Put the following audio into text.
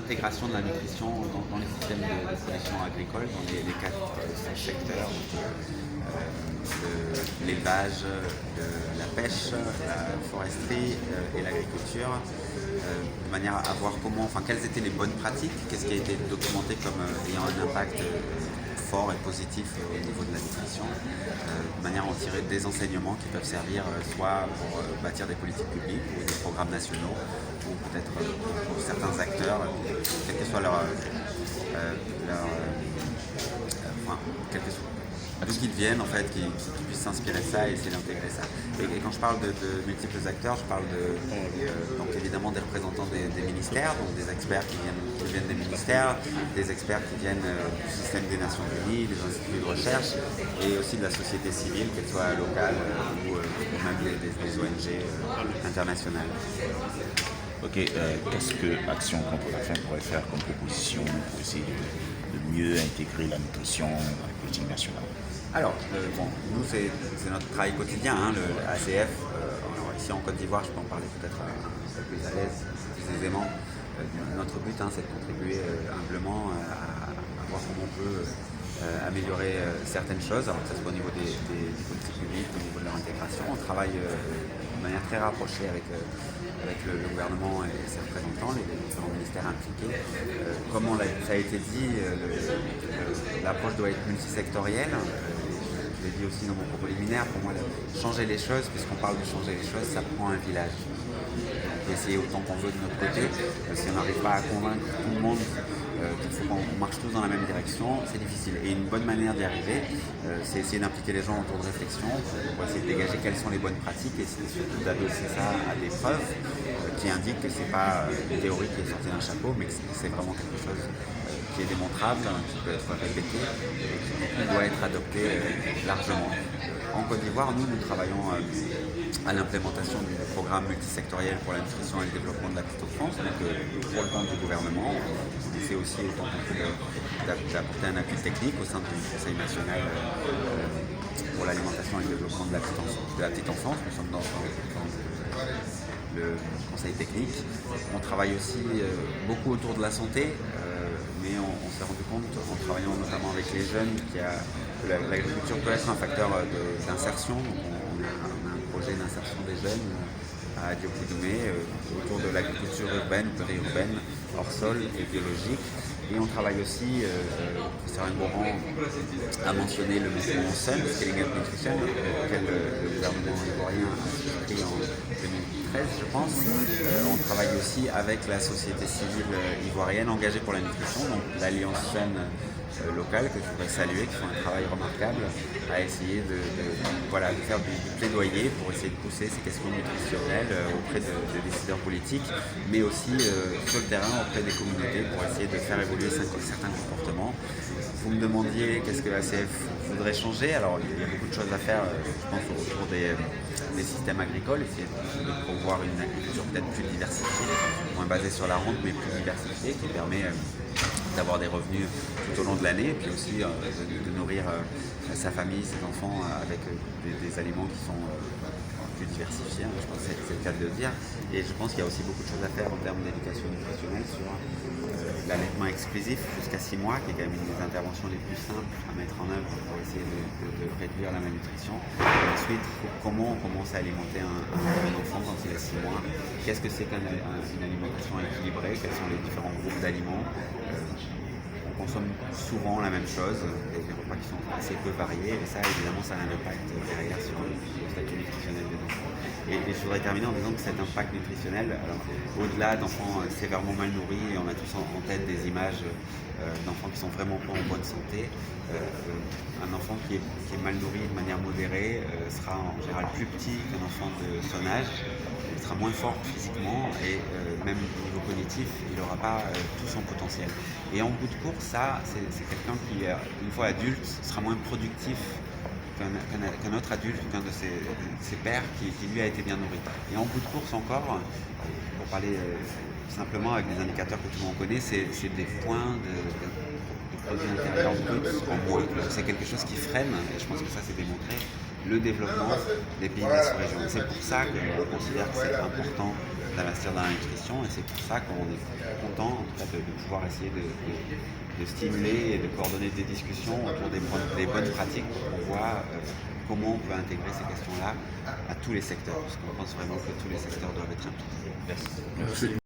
l'intégration de la nutrition dans les systèmes de production agricole, dans les quatre secteurs, l'élevage, la pêche, la foresterie et l'agriculture, de manière à voir quelles étaient les bonnes pratiques, qu'est-ce qui a été documenté comme ayant un impact fort et positif au niveau de la nutrition, de manière à en tirer des enseignements qui peuvent servir soit pour bâtir des politiques publiques ou des programmes nationaux, ou peut-être pour certains acteurs, quel que soit d'où qu'ils viennent en fait, qui puissent s'inspirer de ça et essayer d'intégrer ça. Et quand je parle de multiples acteurs, je parle donc évidemment des représentants des ministères, donc des experts qui viennent des ministères, des experts qui viennent du système des Nations Unies, des instituts de recherche, et aussi de la société civile, qu'elle soit locale ou même des ONG internationales. Ok, qu'est-ce que Action contre la faim pourrait faire comme proposition pour essayer de mieux intégrer la nutrition dans les politiques nationales? Alors, nous c'est notre travail quotidien, le ACF. Alors ici en Côte d'Ivoire, je peux en parler peut-être un peu plus à l'aise, plus aisément. Notre but, c'est de contribuer humblement à voir comment on peut améliorer certaines choses, alors que ce soit au niveau des politiques publiques, au niveau de leur intégration. On travaille de manière très rapprochée avec le gouvernement et ses représentants, les différents ministères impliqués. Comme ça a été dit, l'approche doit être multisectorielle. Je l'ai dit aussi dans mon propos liminaire, pour moi, changer les choses, puisqu'on parle de changer les choses, ça prend un village. On peut essayer autant qu'on veut de notre côté, si on n'arrive pas à convaincre tout le monde qu'il faut qu'on marche tous dans la même direction, c'est difficile. Et une bonne manière d'y arriver, c'est essayer d'impliquer les gens autour de réflexion pour essayer de dégager quelles sont les bonnes pratiques et surtout d'adosser ça à des preuves qui indiquent que c'est pas une théorie qui est sortie d'un chapeau, mais que c'est vraiment quelque chose qui est démontrable, qui peut être répété et qui doit être adopté largement. En Côte d'Ivoire, nous travaillons à l'implémentation du programme multisectoriel pour la nutrition et le développement de la petite enfance, donc pour le compte du gouvernement. On essaie aussi autant qu'on peut d'apporter un appui technique au sein du Conseil national pour l'alimentation et le développement de la petite enfance. Nous sommes dans le conseil technique. On travaille aussi beaucoup autour de la santé, mais on s'est rendu compte, en travaillant notamment avec les jeunes, que l'agriculture peut être un facteur d'insertion. On a un projet d'insertion des jeunes à Diopoudoumé autour de l'agriculture urbaine, périurbaine, hors sol et biologique. Et on travaille aussi, professeur Ngoran a mentionné le mouvement SUN, Scaling Up Nutrition, auquel le gouvernement ivoirien a souscrit en 2013, je pense. On travaille aussi avec la société civile ivoirienne engagée pour la nutrition, donc l'Alliance SUN locale, que je voudrais saluer, qui font un travail remarquable à essayer de faire du plaidoyer pour essayer de pousser ces questions nutritionnelles auprès des décideurs politiques, mais aussi sur le terrain auprès des communautés pour essayer de faire évoluer certains comportements. Vous me demandiez qu'est-ce que l'ACF voudrait changer. Alors il y a beaucoup de choses à faire, je pense, autour des systèmes agricoles, essayer de promouvoir une agriculture peut-être plus diversifiée, moins basée sur la rente mais plus diversifiée, qui permet d'avoir des revenus tout au long de l'année, et puis aussi de nourrir sa famille, ses enfants avec des aliments qui sont plus diversifiés, je pense que c'est le cas de le dire. Et je pense qu'il y a aussi beaucoup de choses à faire en termes d'éducation nutritionnelle sur l'allaitement exclusif jusqu'à 6 mois, qui est quand même une des interventions les plus simples à mettre en œuvre pour essayer de réduire la malnutrition. Et ensuite, comment on commence à alimenter un enfant quand il a 6 mois? Qu'est-ce que c'est qu'une alimentation équilibrée? Quels sont les différents groupes d'aliments? On consomme souvent la même chose, des repas qui sont assez peu variés, et ça évidemment ça a un impact derrière sur le statut nutritionnel des enfants. Et je voudrais terminer en disant que cet impact nutritionnel, alors au-delà d'enfants sévèrement mal nourris, et on a tous en tête des images d'enfants qui sont vraiment pas en bonne santé, un enfant qui est mal nourri de manière modérée sera en général plus petit qu'un enfant de son âge. Il sera moins fort physiquement et même au niveau cognitif, il n'aura pas tout son potentiel. Et en bout de course, ça, c'est quelqu'un qui, une fois adulte, sera moins productif qu'un autre adulte ou qu'un de ses pairs qui lui a été bien nourri. Et en bout de course encore, pour parler simplement avec des indicateurs que tout le monde connaît, c'est des points de produit intérieur brut en moins. C'est quelque chose qui freine, et je pense que ça c'est démontré, le développement des pays de la sous-région. C'est pour ça qu'on considère que c'est important d'investir dans la nutrition, et c'est pour ça qu'on est content en tout cas de pouvoir essayer de stimuler et de coordonner des discussions autour des bonnes pratiques pour qu'on voit comment on peut intégrer ces questions-là à tous les secteurs, parce qu'on pense vraiment que tous les secteurs doivent être impliqués. Merci.